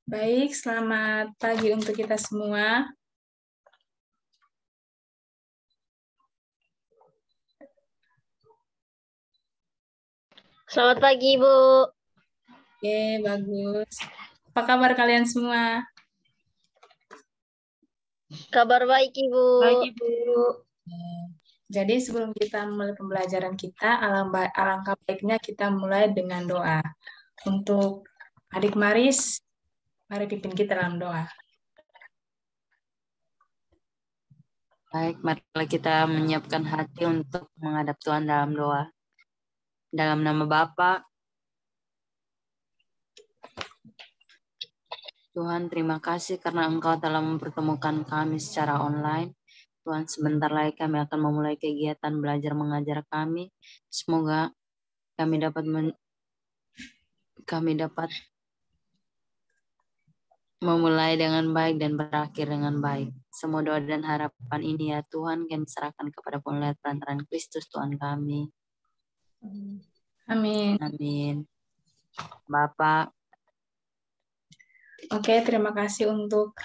Baik, selamat pagi untuk kita semua. Selamat pagi, Ibu. Oke, bagus. Apa kabar kalian semua? Kabar baik, Ibu. Baik, Ibu. Jadi sebelum kita mulai pembelajaran kita, alangkah baiknya kita mulai dengan doa. Untuk adik Maris, mari pimpin kita dalam doa. Baik, marilah kita menyiapkan hati untuk menghadap Tuhan dalam doa. Dalam nama Bapa, Tuhan, terima kasih karena Engkau telah mempertemukan kami secara online. Tuhan, sebentar lagi kami akan memulai kegiatan belajar mengajar kami. Semoga kami dapat memulai dengan baik dan berakhir dengan baik. Semua doa dan harapan ini ya Tuhan kami serahkan kepada pemulihan perantaraan Kristus Tuhan kami. Amin. Amin. Bapak. Oke, terima kasih untuk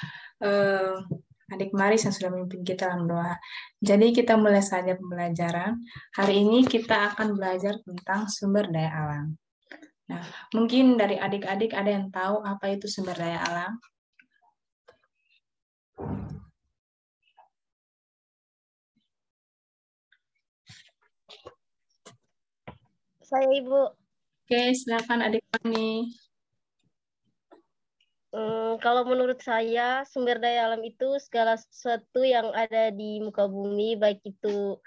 adik Maris yang sudah memimpin kita dalam doa. Jadi kita mulai saja pembelajaran. Hari ini kita akan belajar tentang sumber daya alam. Nah, mungkin dari adik-adik ada yang tahu apa itu sumber daya alam? Saya, Ibu. Oke, silakan adik Fani. Kalau menurut saya, sumber daya alam itu segala sesuatu yang ada di muka bumi, baik itu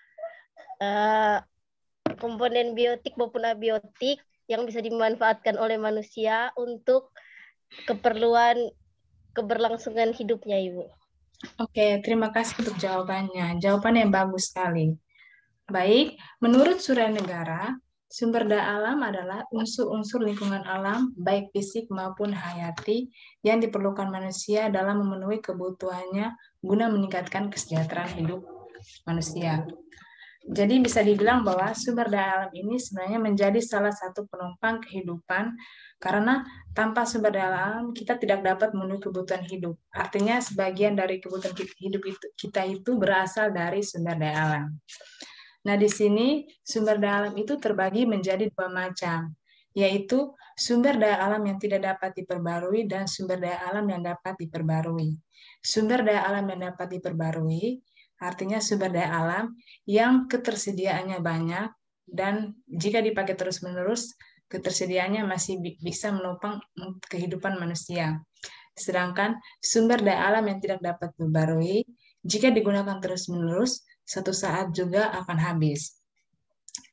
komponen biotik maupun abiotik yang bisa dimanfaatkan oleh manusia untuk keperluan keberlangsungan hidupnya, Ibu. Oke, terima kasih untuk jawabannya. Jawaban yang bagus sekali. Baik, menurut Surya Negara, sumber daya alam adalah unsur-unsur lingkungan alam, baik fisik maupun hayati, yang diperlukan manusia dalam memenuhi kebutuhannya guna meningkatkan kesejahteraan hidup manusia. Jadi bisa dibilang bahwa sumber daya alam ini sebenarnya menjadi salah satu penopang kehidupan karena tanpa sumber daya alam kita tidak dapat memenuhi kebutuhan hidup. Artinya sebagian dari kebutuhan hidup kita itu berasal dari sumber daya alam. Nah, di sini sumber daya alam itu terbagi menjadi dua macam, yaitu sumber daya alam yang tidak dapat diperbarui dan sumber daya alam yang dapat diperbarui. Sumber daya alam yang dapat diperbarui artinya sumber daya alam yang ketersediaannya banyak dan jika dipakai terus-menerus, ketersediaannya masih bisa menopang kehidupan manusia. Sedangkan sumber daya alam yang tidak dapat diperbarui, jika digunakan terus-menerus, satu saat juga akan habis.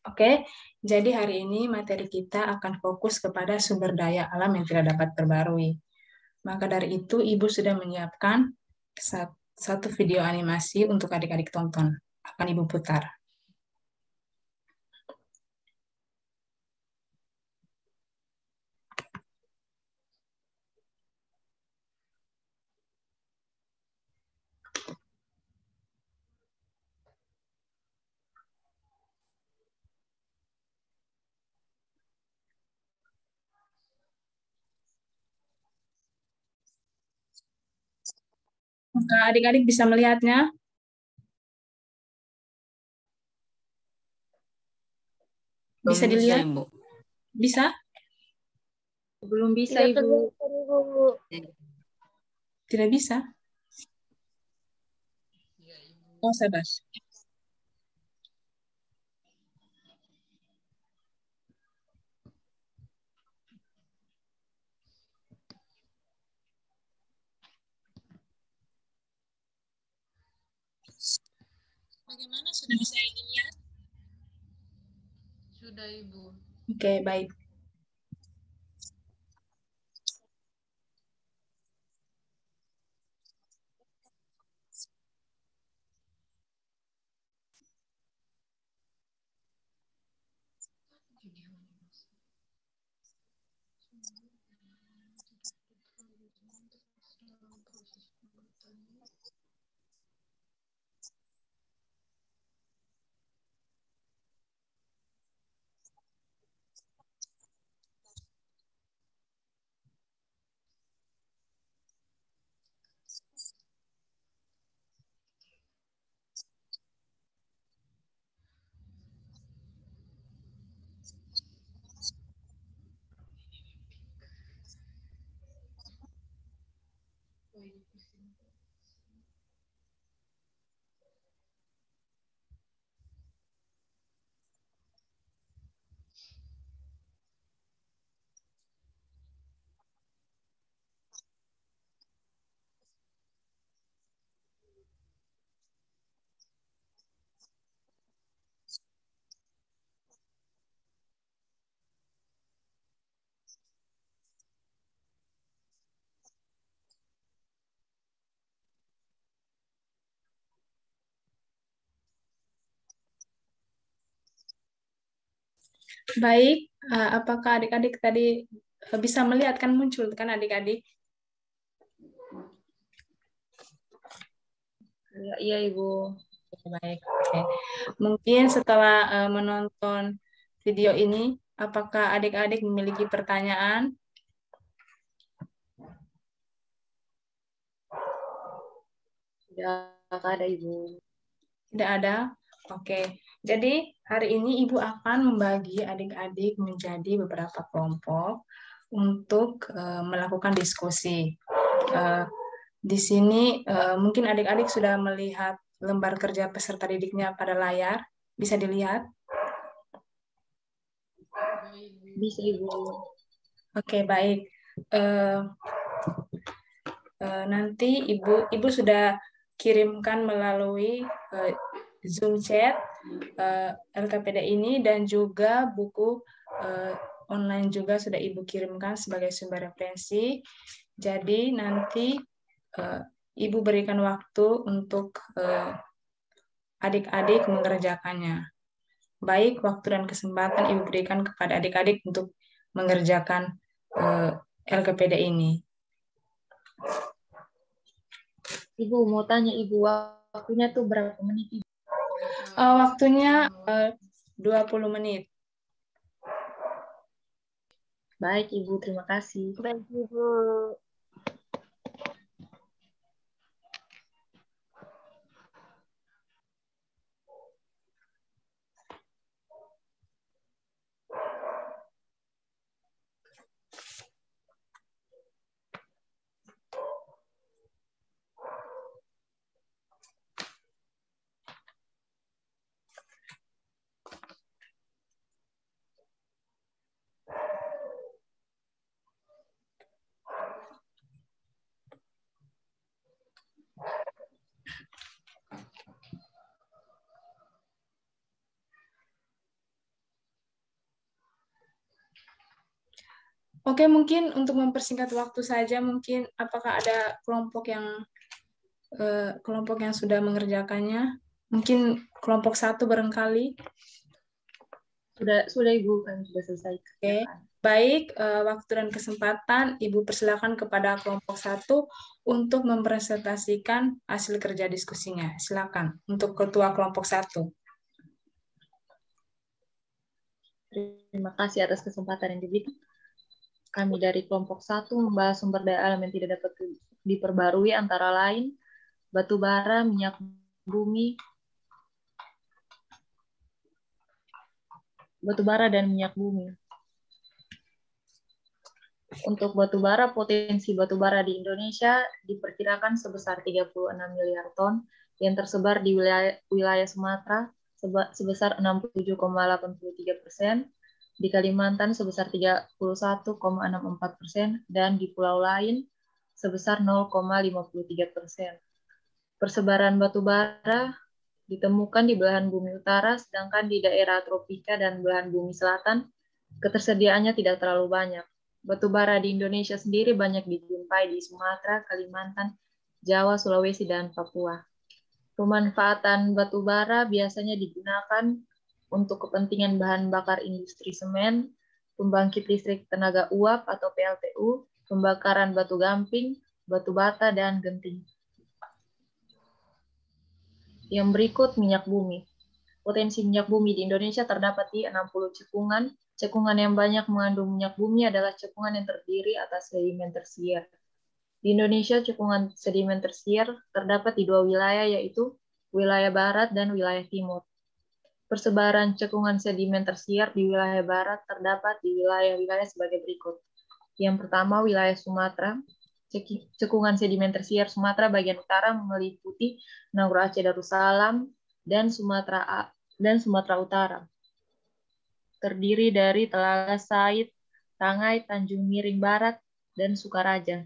Oke, jadi hari ini materi kita akan fokus kepada sumber daya alam yang tidak dapat terbarui. Maka dari itu, Ibu sudah menyiapkan satu video animasi untuk adik-adik tonton. Akan Ibu putar. Maka adik-adik bisa melihatnya? Bisa Belum dilihat? Ibu. Bisa? Belum bisa, Tidak Ibu. kelihatan, Ibu. Tidak bisa? Oh, sabar. Bagaimana, sudah bisa dilihat? Sudah, Ibu. Oke, baik. Baik, apakah adik-adik tadi bisa melihat kan muncul kan adik-adik? Ya, iya, Ibu. Baik, oke. Mungkin setelah menonton video ini, apakah adik-adik memiliki pertanyaan? Tidak ada, Ibu. Tidak ada? Oke. Jadi hari ini Ibu akan membagi adik-adik menjadi beberapa kelompok untuk melakukan diskusi. Di sini mungkin adik-adik sudah melihat lembar kerja peserta didiknya pada layar. Bisa dilihat? Bisa, Ibu. Oke, baik. Eh, nanti Ibu sudah kirimkan melalui Zoom chat LKPD ini dan juga buku online juga sudah Ibu kirimkan sebagai sumber referensi. Jadi nanti Ibu berikan waktu untuk adik-adik mengerjakannya. Baik, waktu dan kesempatan Ibu berikan kepada adik-adik untuk mengerjakan LKPD ini. Ibu mau tanya, Ibu, waktunya tuh berapa menit, Ibu? Waktunya 20 menit. Baik, Ibu, terima kasih. Baik, Ibu. Oke, mungkin untuk mempersingkat waktu saja, mungkin apakah ada kelompok yang sudah mengerjakannya? Mungkin kelompok 1 barangkali. Sudah, Ibu, kan sudah selesai. Oke, baik. Waktu dan kesempatan Ibu persilakan kepada kelompok 1 untuk mempresentasikan hasil kerja diskusinya. Silakan untuk ketua kelompok 1. Terima kasih atas kesempatan yang diberikan. Kami dari kelompok 1 membahas sumber daya alam yang tidak dapat diperbarui antara lain batu bara, minyak bumi, batu bara dan minyak bumi. Untuk batu bara, potensi batu bara di Indonesia diperkirakan sebesar 36 miliar ton yang tersebar di wilayah Sumatera sebesar 67,83%, di Kalimantan sebesar 31,64%, dan di pulau lain sebesar 0,53%. Persebaran batu bara ditemukan di belahan bumi utara, sedangkan di daerah tropika dan belahan bumi selatan ketersediaannya tidak terlalu banyak. Batu bara di Indonesia sendiri banyak dijumpai di Sumatera, Kalimantan, Jawa, Sulawesi, dan Papua. Pemanfaatan batu bara biasanya digunakan untuk kepentingan bahan bakar industri semen, pembangkit listrik tenaga uap atau PLTU, pembakaran batu gamping, batu bata, dan genting. Yang berikut minyak bumi. Potensi minyak bumi di Indonesia terdapat di 60 cekungan. Cekungan yang banyak mengandung minyak bumi adalah cekungan yang terdiri atas sedimen tersier. Di Indonesia, cekungan sedimen tersier terdapat di 2 wilayah, yaitu wilayah barat dan wilayah timur. Persebaran cekungan sedimen tersier di wilayah barat terdapat di wilayah-wilayah sebagai berikut. Yang pertama, wilayah Sumatera. Cekungan sedimen tersier Sumatera bagian utara meliputi Nagro Aceh Darussalam dan Sumatera Utara. Terdiri dari Telaga Said, Tangai, Tanjung Miring Barat, dan Sukaraja.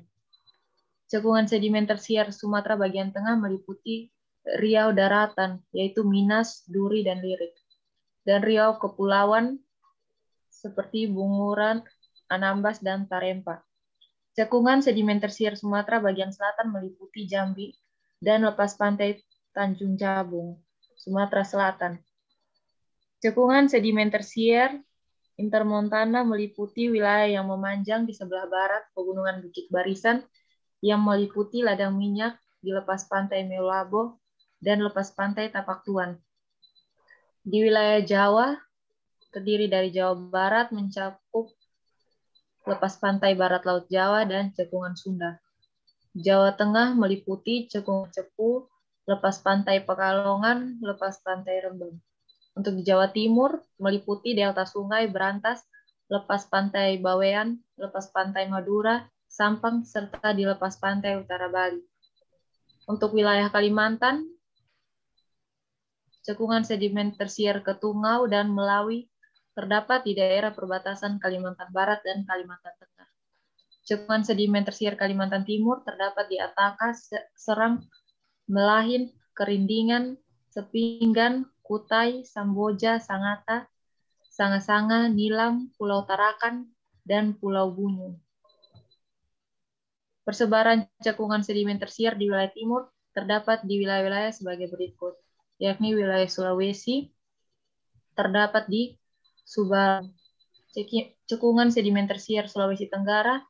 Cekungan sedimen tersier Sumatera bagian tengah meliputi Riau Daratan, yaitu Minas, Duri, dan Lirik. Dan Riau Kepulauan seperti Bunguran, Anambas, dan Tarempa. Cekungan sedimen tersier Sumatera bagian selatan meliputi Jambi dan lepas pantai Tanjung Jabung, Sumatera Selatan. Cekungan sedimen tersier intermontana meliputi wilayah yang memanjang di sebelah barat Pegunungan Bukit Barisan yang meliputi ladang minyak di lepas pantai Meulabo dan lepas pantai Tapak Tuan. Di wilayah Jawa, terdiri dari Jawa Barat mencakup lepas pantai barat Laut Jawa dan cekungan Sunda. Jawa Tengah meliputi cekungan Cepu, lepas pantai Pekalongan, lepas pantai Rembang. Untuk di Jawa Timur meliputi delta Sungai Berantas, lepas pantai Bawean, lepas pantai Madura, Sampang, serta di lepas pantai utara Bali. Untuk wilayah Kalimantan, cekungan sedimen tersier Ketungau dan Melawi terdapat di daerah perbatasan Kalimantan Barat dan Kalimantan Tengah. Cekungan sedimen tersier Kalimantan Timur terdapat di Ataka, Serang, Melahin, Kerindingan, Sepinggan, Kutai, Samboja, Sangatta, Sanga-Sanga, Nilam, Pulau Tarakan, dan Pulau Bunyu. Persebaran cekungan sedimen tersier di wilayah timur terdapat di wilayah-wilayah sebagai berikut, yakni wilayah Sulawesi, terdapat di Subang. Cekungan sedimen tersier Sulawesi Tenggara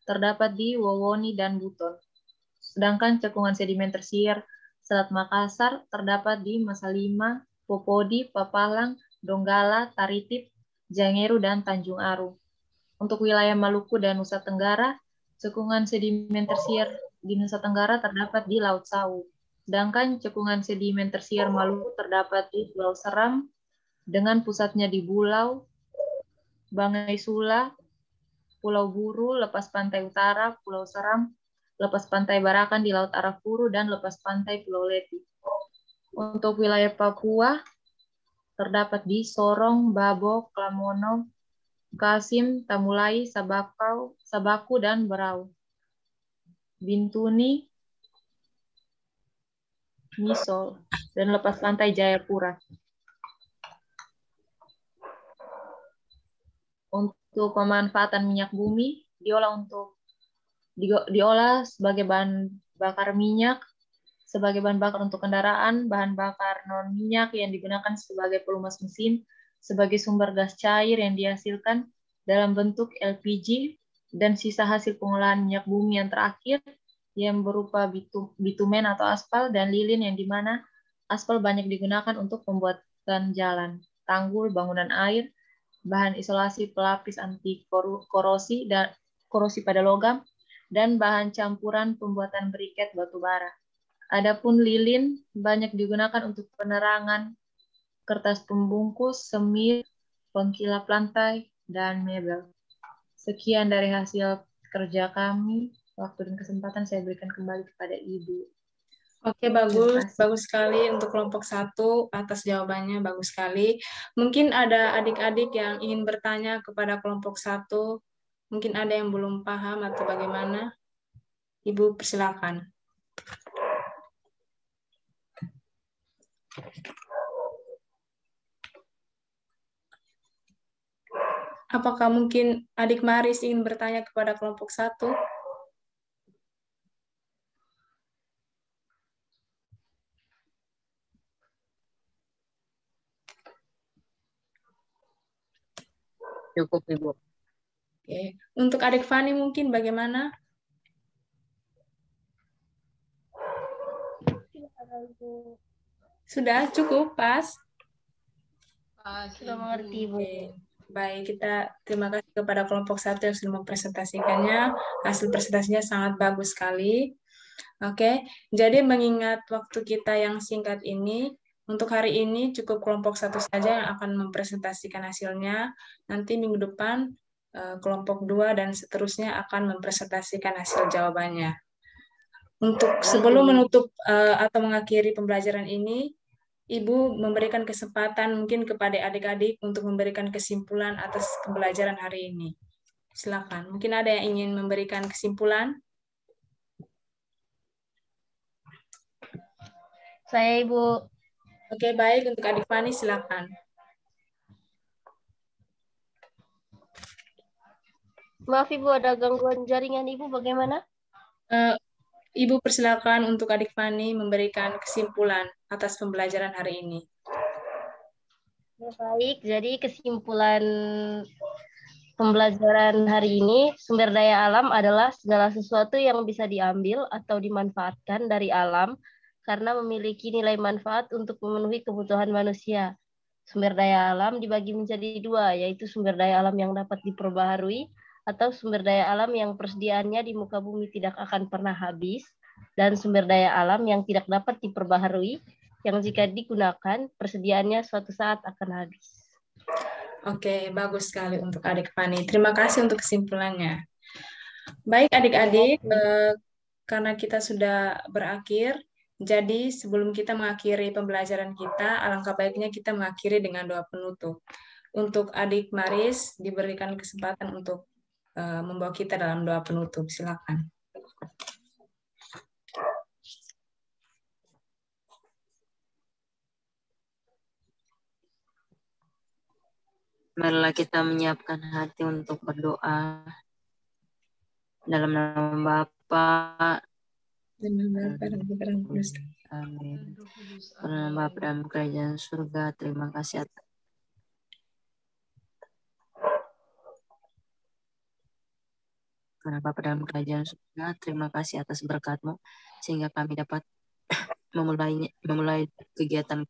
terdapat di Wowoni dan Buton. Sedangkan cekungan sedimen tersier Selat Makassar terdapat di Masalima, Popodi, Papalang, Donggala, Taritip, Jangeru, dan Tanjung Aru. Untuk wilayah Maluku dan Nusa Tenggara, cekungan sedimen tersier di Nusa Tenggara terdapat di Laut Sawu. Sedangkan cekungan sedimen tersier Maluku terdapat di Pulau Seram, dengan pusatnya di Bulau, Bangai Sula, Pulau Buru, lepas pantai utara, Pulau Seram, lepas pantai Barakan di Laut Arafuru, dan lepas pantai Pulau Leti. Untuk wilayah Papua, terdapat di Sorong, Babo, Klamono, Kasim, Tamulai, Sabaku, dan Berau. Bintuni, Misol, dan lepas pantai Jayapura. Untuk pemanfaatan minyak bumi, diolah sebagai bahan bakar minyak, sebagai bahan bakar untuk kendaraan, bahan bakar non-minyak yang digunakan sebagai pelumas mesin, sebagai sumber gas cair yang dihasilkan dalam bentuk LPG, dan sisa hasil pengolahan minyak bumi yang terakhir yang berupa bitumen atau aspal dan lilin, yang dimana aspal banyak digunakan untuk pembuatan jalan, tanggul, bangunan air, bahan isolasi pelapis anti korosi dan korosi pada logam, dan bahan campuran pembuatan briket batu bara. Adapun lilin banyak digunakan untuk penerangan, kertas pembungkus, semir, pengkilap lantai, dan mebel. Sekian dari hasil kerja kami. Waktu dan kesempatan saya berikan kembali kepada Ibu. Oke, bagus sekali untuk kelompok 1 atas jawabannya, bagus sekali. Mungkin ada adik-adik yang ingin bertanya kepada kelompok 1, mungkin ada yang belum paham atau bagaimana. Ibu persilakan. Apakah mungkin adik Maris ingin bertanya kepada kelompok 1? Cukup, Ibu. Oke. Untuk adik Fani mungkin bagaimana? Sudah cukup, pas? Sudah mengerti, Bu. Oke. Baik, kita terima kasih kepada kelompok 1 yang sudah mempresentasikannya. Hasil presentasinya sangat bagus sekali. Oke, jadi mengingat waktu kita yang singkat ini, untuk hari ini cukup kelompok 1 saja yang akan mempresentasikan hasilnya. Nanti minggu depan kelompok 2, dan seterusnya akan mempresentasikan hasil jawabannya. Untuk sebelum menutup atau mengakhiri pembelajaran ini, Ibu memberikan kesempatan mungkin kepada adik-adik untuk memberikan kesimpulan atas pembelajaran hari ini. Silakan. Mungkin ada yang ingin memberikan kesimpulan? Saya Ibu. Oke, baik. Untuk adik Fani, silakan. Maaf Ibu, ada gangguan jaringan Ibu bagaimana? Ibu persilakan untuk adik Fani memberikan kesimpulan atas pembelajaran hari ini. Ya, baik, jadi kesimpulan pembelajaran hari ini, sumber daya alam adalah segala sesuatu yang bisa diambil atau dimanfaatkan dari alam karena memiliki nilai manfaat untuk memenuhi kebutuhan manusia. Sumber daya alam dibagi menjadi dua, yaitu sumber daya alam yang dapat diperbaharui atau sumber daya alam yang persediaannya di muka bumi tidak akan pernah habis, dan sumber daya alam yang tidak dapat diperbaharui, yang jika digunakan, persediaannya suatu saat akan habis. Oke, bagus sekali untuk adik Fani. Terima kasih untuk kesimpulannya. Baik adik-adik, karena kita sudah berakhir, jadi sebelum kita mengakhiri pembelajaran kita, alangkah baiknya kita mengakhiri dengan doa penutup. Untuk adik Maris, diberikan kesempatan untuk membawa kita dalam doa penutup. Silakan. Marilah kita menyiapkan hati untuk berdoa. Dalam nama Bapa dan Kudus. Amin. Dalam Bapa dalam kerajaan surga, terima kasih atas karena Bapa dalam kerajaan surga, terima kasih atas berkat-Mu sehingga kami dapat memulai kegiatan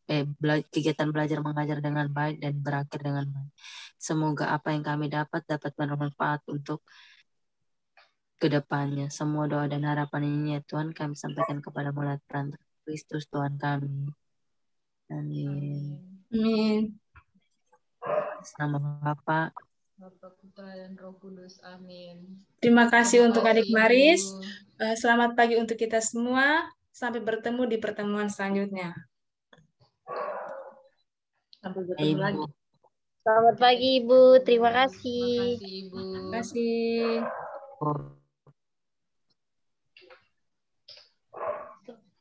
belajar mengajar dengan baik dan berakhir dengan baik. Semoga apa yang kami dapat bermanfaat untuk kedepannya. Semua doa dan harapan ini ya Tuhan kami sampaikan kepada mulut perantara Kristus Tuhan kami. Amin. Amin. Nama Bapa, Putra dan Roh Kudus. Amin. Terima kasih untuk adik Maris. Selamat pagi untuk kita semua. Sampai bertemu di pertemuan selanjutnya. Sampai bertemu lagi. Selamat pagi Ibu, terima kasih. Terima kasih Ibu. Terima kasih.